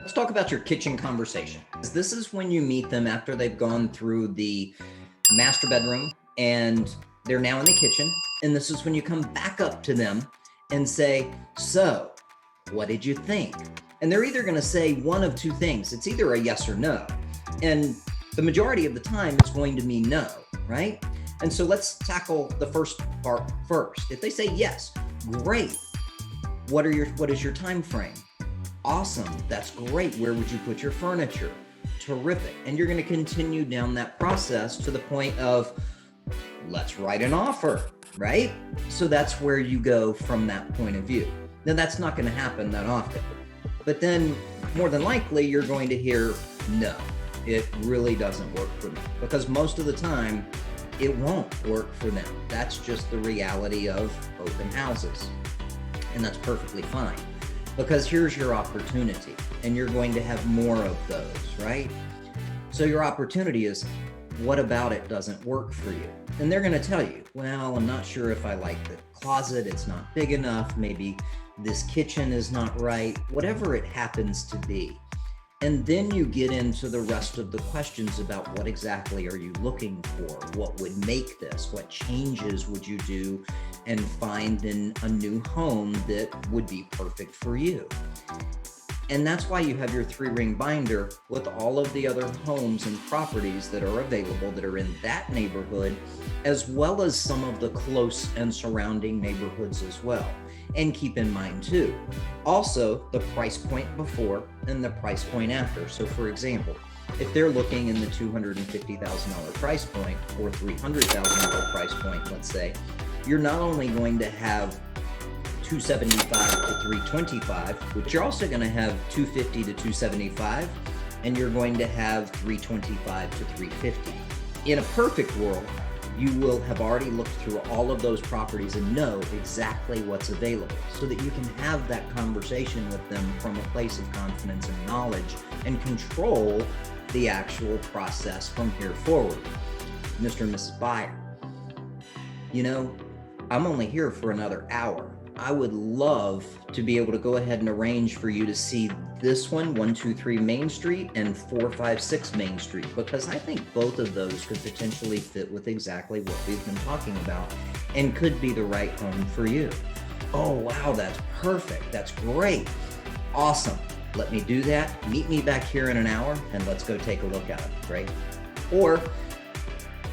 Let's talk about your kitchen conversation. This is when you meet them after they've gone through the master bedroom and they're now in the kitchen. And this is when you come back up to them and say, so what did you think? And they're either going to say one of two things. It's either a yes or no. And the majority of the time it's going to mean no, right? And so let's tackle the first part first. If they say yes, great. What is your time frame? Awesome. That's great. Where would you put your furniture? Terrific. And you're going to continue down that process to the point of let's write an offer, right? So that's where you go from that point of view. Now that's not going to happen that often, but then more than likely you're going to hear no, it really doesn't work for me, because most of the time it won't work for them. That's just the reality of open houses. And that's perfectly fine, because here's your opportunity and you're going to have more of those, right? So your opportunity is, what about it doesn't work for you? And they're going to tell you, well, I'm not sure if I like the closet. It's not big enough. Maybe this kitchen is not right, whatever it happens to be. And then you get into the rest of the questions about what exactly are you looking for? What would make this? What changes would you do and find in a new home that would be perfect for you? And that's why you have your 3-ring binder with all of the other homes and properties that are available that are in that neighborhood, as well as some of the close and surrounding neighborhoods as well. And keep in mind too, also the price point before and the price point after. So for example, if they're looking in the $250,000 price point or $300,000 price point, let's say, you're not only going to have 275 to 325, but you're also going to have 250 to 275, and you're going to have 325 to 350. In a perfect world, you will have already looked through all of those properties and know exactly what's available, so that you can have that conversation with them from a place of confidence and knowledge and control the actual process from here forward. Mr. and Mrs. Buyer, you know, I'm only here for another hour. I would love to be able to go ahead and arrange for you to see this one, 123 Main Street and 456 Main Street, because I think both of those could potentially fit with exactly what we've been talking about and could be the right home for you. Oh, wow, that's perfect. That's great. Awesome. Let me do that. Meet me back here in an hour and let's go take a look at it, right? Or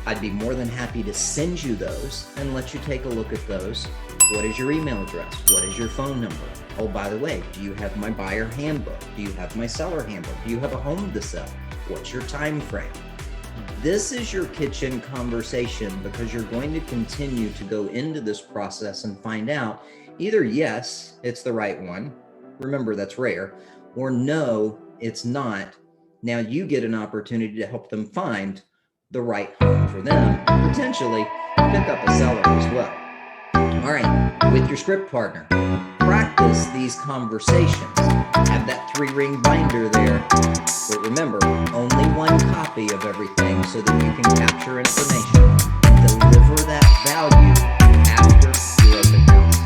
I'd be more than happy to send you those and let you take a look at those. What is your email address? What is your phone number? Oh, by the way, do you have my buyer handbook? Do you have my seller handbook? Do you have a home to sell? What's your time frame? This is your kitchen conversation, because you're going to continue to go into this process and find out either yes, it's the right one. Remember, that's rare. Or no, it's not. Now you get an opportunity to help them find the right home for them and potentially pick up a seller as well. All right, with your script partner, practice these conversations. Have that 3-ring binder there. But remember, only one copy of everything so that you can capture information and deliver that value after your open house.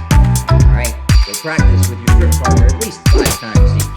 All right, so practice with your script partner at least 5 times each.